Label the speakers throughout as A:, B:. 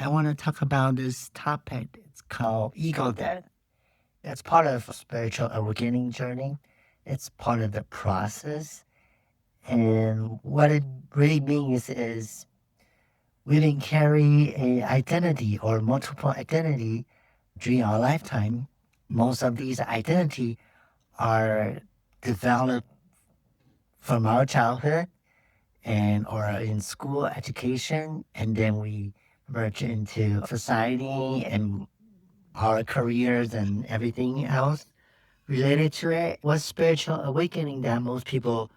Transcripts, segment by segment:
A: I want to talk about this topic. It's called ego death. It's part of a spiritual awakening journey. It's part of the process. And what it really means is we didn't carry a identity or multiple identity during our lifetime. Most of these identity are developed from our childhood and or in school education, and then we merge into society and our careers and everything else related to it. What spiritual awakening that most people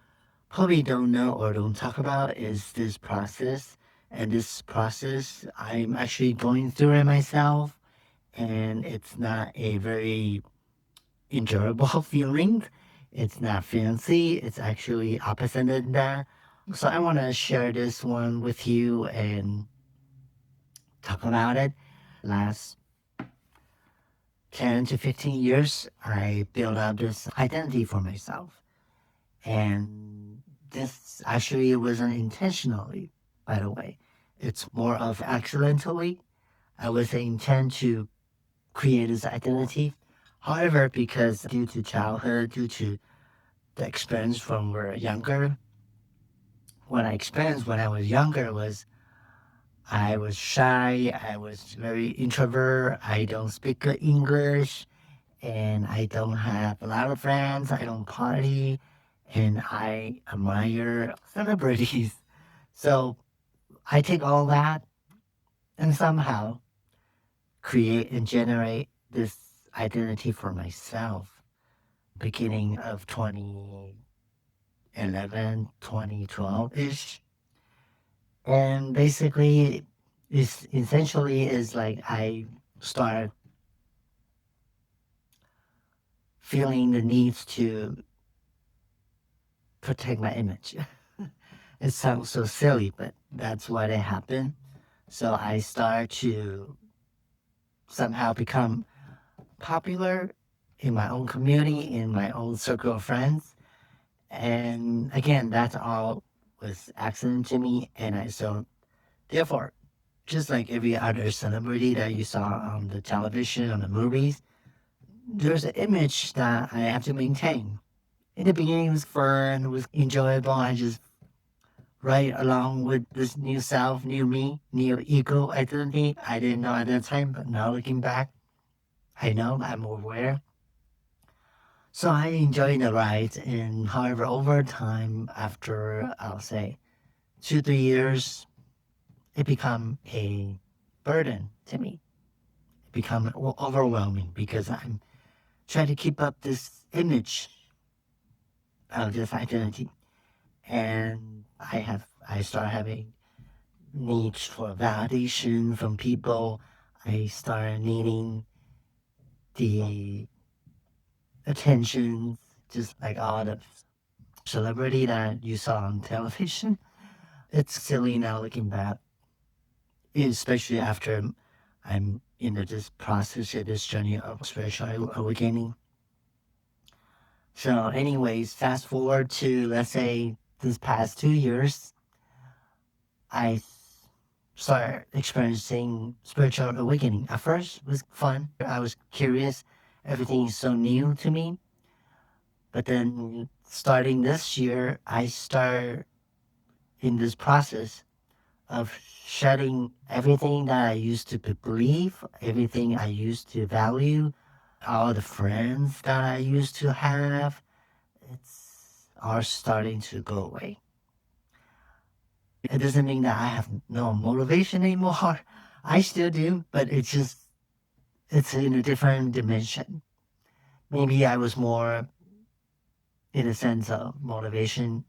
A: probably don't know or don't talk about is this process. And this process, I'm actually going through it myself, and it's not a very enjoyable feeling. It's not fancy. It's actually opposite than that. So I want to share this one with you and talk about it. Last 10 to 15 years, I built up this identity for myself. And this actually wasn't intentionally, by the way. It's more of accidentally. I was intent to create this identity. However, because due to childhood, due to the experience from when we were younger, what I experienced when I was younger was I was shy, I was very introvert, I don't speak good English, and I don't have a lot of friends, I don't party, and I admire celebrities. So I take all that and somehow create and generate this identity for myself beginning of 2011, 2012-ish. And basically, it's essentially is like I start feeling the needs to protect my image. It sounds so silly, but that's what it happened. So I start to somehow become popular in my own community, in my own circle of friends. And again, that's all was accident to me. And so therefore, just like every other celebrity that you saw on the television, on the movies, there's an image that I have to maintain. In the beginning, it was fun, it was enjoyable. I just right along with this new self, new me, new ego identity. I didn't know at that time, but now looking back, I know I'm aware. So I enjoyed the ride, and however, over time, after I'll say 2, 3 years, it become a burden to me. It become overwhelming because I'm trying to keep up this image of this identity, and I start having needs for validation from people. I start needing the attention, just like all the celebrity that you saw on television. It's silly now looking back, especially after I'm in this process of this journey of spiritual awakening. So, anyways, fast forward to let's say this past 2 years, I started experiencing spiritual awakening. At first, it was fun. I was curious. Everything is so new to me. But then, starting this year, I start in this process of shedding everything that I used to believe, everything I used to value, all the friends that I used to have. It's are starting to go away. It doesn't mean that I have no motivation anymore. I still do, but it's in a different dimension. Maybe I was more in a sense of motivation,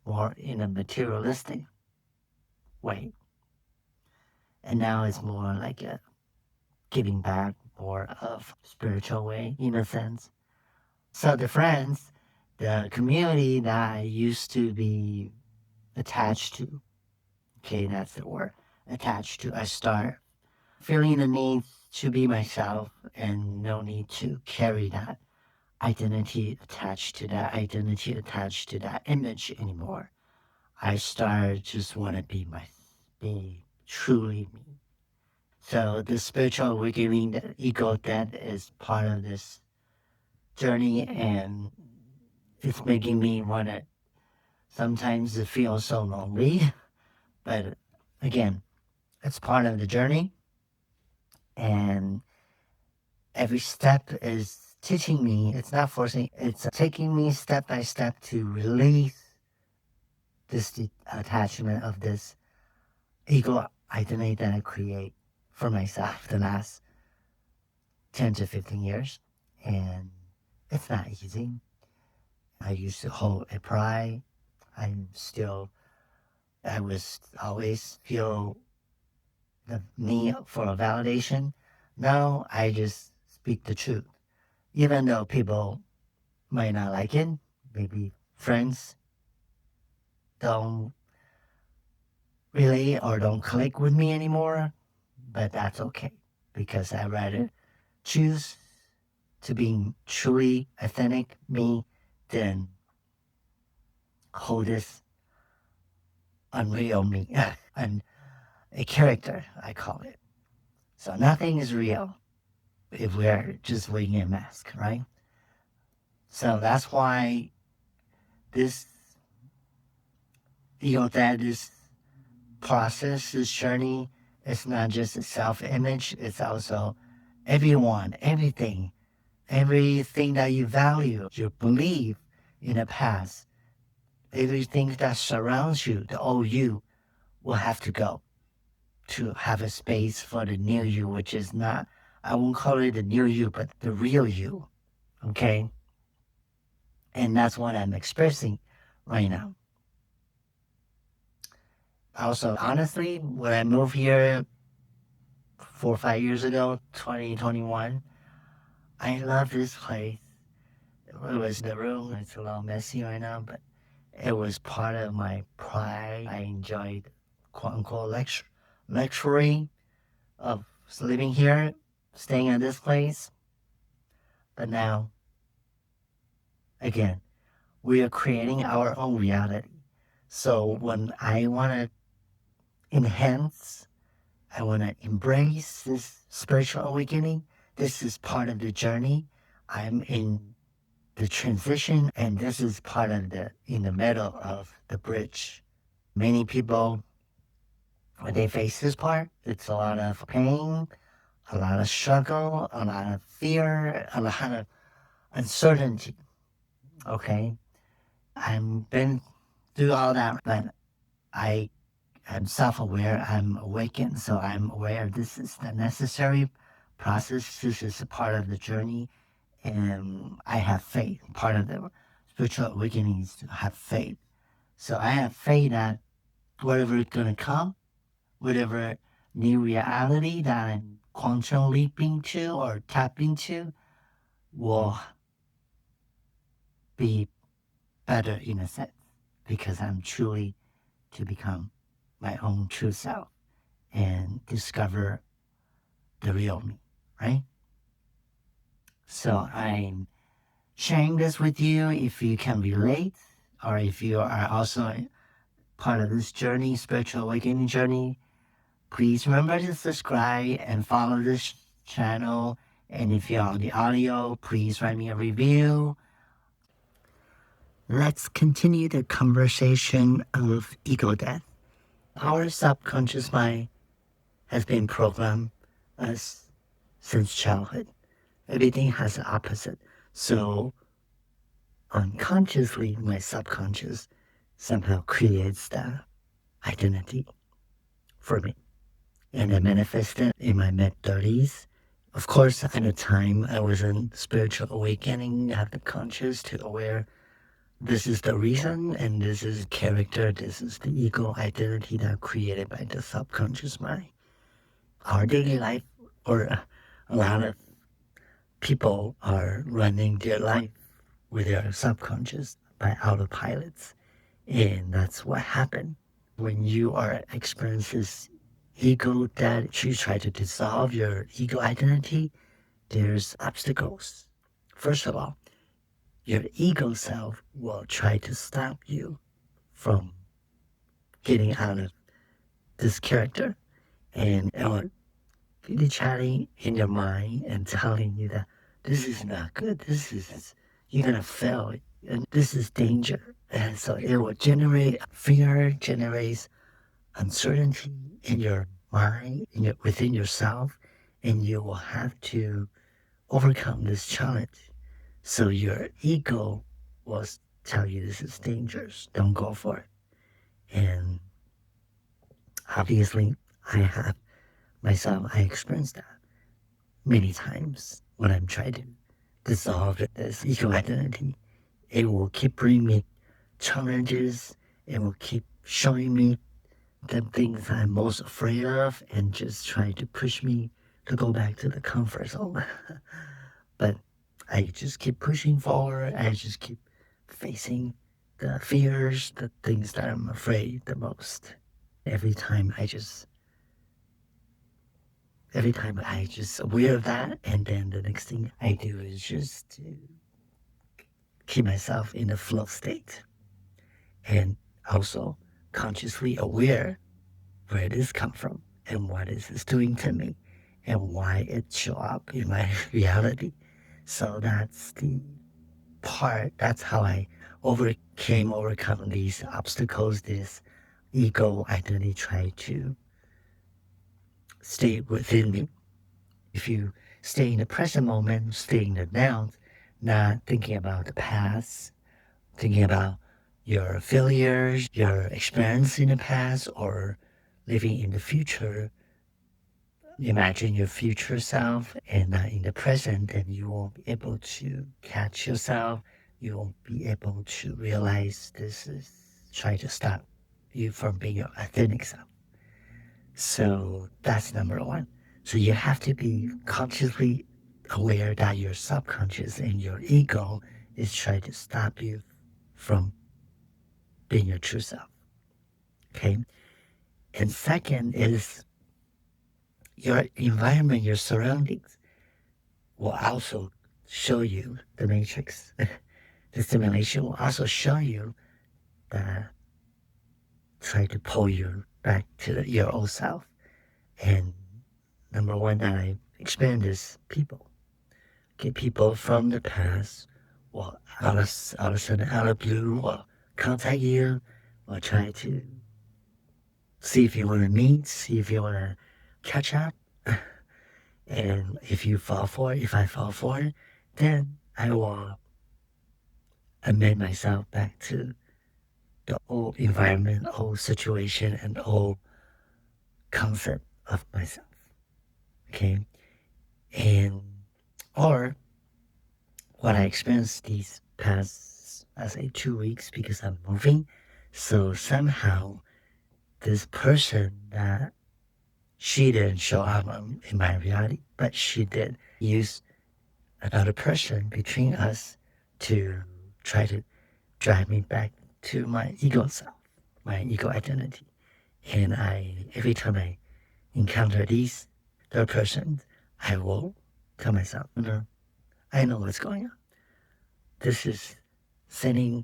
A: more in a materialistic way. And now it's more like a giving back, more of spiritual way in a sense. So the friends, the community that I used to be attached to, okay, that's the word, attached to, I start feeling the need to be myself and no need to carry that identity attached to that identity attached to that image anymore. I start just want to be truly me. So the spiritual awakening, the ego death is part of this journey, and it's making me want to sometimes feel so lonely. But again, it's part of the journey, and every step is teaching me. It's not forcing, it's taking me step by step to release this attachment of this ego identity that I create for myself the last 10 to 15 years. And it's not easy. I used to hold a pride. I was always feel the need for a validation. Now I just speak the truth. Even though people might not like it, maybe friends don't relate or don't click with me anymore, but that's okay because I rather choose to be truly authentic me than hold this unreal me and a character, I call it. So nothing is real if we're just wearing a mask, right? So that's why this, this process, this journey, is not just a self-image, it's also everyone, everything that you value, you believe in the past, everything that surrounds you, the old you, will have to go to have a space for the new you, which is not, I won't call it the new you, but the real you. Okay? And that's what I'm expressing right now. Also, honestly, when I moved here 4 or 5 years ago, 2021, I love this place. It was the room, it's a little messy right now, but it was part of my pride. I enjoyed, quote unquote, luxury of living here, staying in this place. But now, again, we are creating our own reality. So when I want to enhance, I want to embrace this spiritual awakening, this is part of the journey. I'm in the transition, and this is part of in the middle of the bridge. Many people, when they face this part, it's a lot of pain, a lot of struggle, a lot of fear, a lot of uncertainty. Okay, I've been through all that, but I am self-aware. I'm awakened, so I'm aware this is the necessary process. This is a part of the journey, and I have faith. Part of the spiritual awakening is to have faith. So I have faith that whatever is gonna come, whatever new reality that I'm quantum leaping to or tapping to, will be better in a sense because I'm truly to become my own true self and discover the real me, right? So I'm sharing this with you if you can relate or if you are also part of this journey, spiritual awakening journey. Please remember to subscribe and follow this channel. And if you're on the audio, please write me a review. Let's continue the conversation of ego death. Our subconscious mind has been programmed us since childhood. Everything has an opposite. So unconsciously, my subconscious somehow creates that identity for me. And I manifested in my mid-30s. Of course, at the time, I was in spiritual awakening, have the conscious to aware this is the reason and this is character, this is the ego identity that created by the subconscious mind. Our daily life, or a lot of people are running their life with their subconscious by autopilots. And that's what happened. When you are experiencing this ego that you try to dissolve your ego identity, there's obstacles. First of all, your ego self will try to stop you from getting out of this character and really chatting in your mind and telling you that this is not good. You're gonna fail, and this is danger. And so it will generate fear, generates uncertainty in your mind, within yourself, and you will have to overcome this challenge. So your ego will tell you this is dangerous. Don't go for it. And obviously, I have myself, I experienced that many times when I'm trying to dissolve this ego identity. It will keep bringing me challenges. It will keep showing me the things I'm most afraid of and just trying to push me to go back to the comfort zone. But I just keep pushing forward. I just keep facing the fears, the things that I'm afraid the most. Every time I just aware of that, and then the next thing I do is just to keep myself in a flow state and also consciously aware where it is come from and what is this doing to me and why it show up in my reality. So that's the part. That's how I overcome these obstacles, this ego identity try to stay within me. If you stay in the present moment, stay in the now, not thinking about the past, thinking about your failures, your experience in the past, or living in the future, imagine your future self and not in the present, then you won't be able to catch yourself. You won't be able to realize this is trying to stop you from being your authentic self. So that's number one. So you have to be consciously aware that your subconscious and your ego is trying to stop you from being your true self. Okay. And second is your environment, your surroundings will also show you the matrix. The simulation will also show you that try to pull you back to your old self. And number one that I experienced is people. Okay, people from the past will out of sudden, out of blue, will contact you, will try to see if you want to meet, see if you want to catch up. And if you fall for it, if I fall for it, then I will amend myself back to the old environment, old situation, and old concept of myself. Okay. And, or what I experienced these past, I say 2 weeks because I'm moving. So somehow this person that she didn't show up in my reality, but she did use another person between us to try to drive me back to my ego self, my ego identity. And every time I encounter these third persons, I will tell myself, no, I know what's going on. This is sending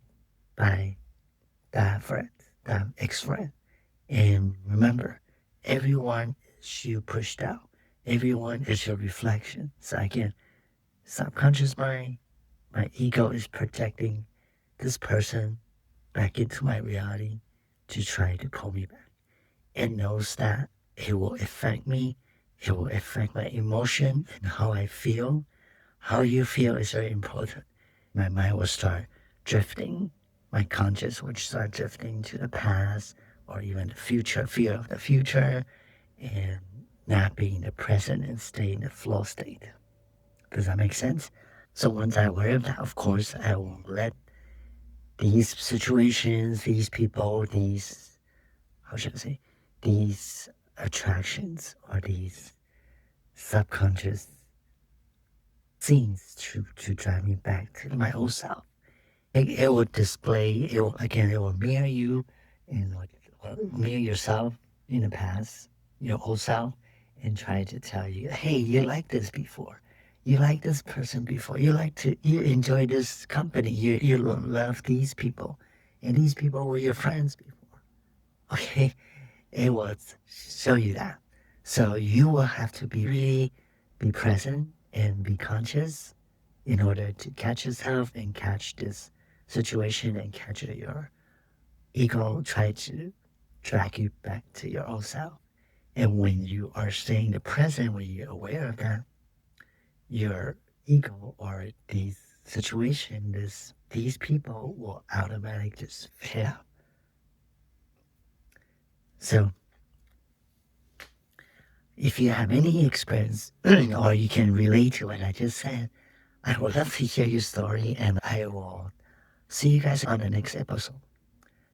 A: by that friend, that ex-friend. And remember, everyone is you pushed out. Everyone is your reflection. So again, subconscious mind, my ego is projecting this person back into my reality to try to pull me back. It knows that it will affect me. It will affect my emotion and how I feel. How you feel is very important. My mind will start drifting. My conscious will start drifting to the past or even the future, fear of the future, and not being in the present and stay in the flow state. Does that make sense? So once I'm aware of that, of course, I won't let these situations, these people, these, how should I say, these attractions or these subconscious scenes to drive me back to my old self. It will display, it will mirror you and mirror yourself in the past, your old self, and try to tell you, hey, you like this before. You like this person before. You enjoy this company. You love these people. And these people were your friends before. Okay? It will show you that. So you will have to be really be present and be conscious in order to catch yourself and catch this situation and catch your ego try to drag you back to your old self. And when you are staying the present, when you're aware of that, your ego or these situation, these people will automatically just fade out. So if you have any experience or you can relate to what I just said, I would love to hear your story and I will see you guys on the next episode.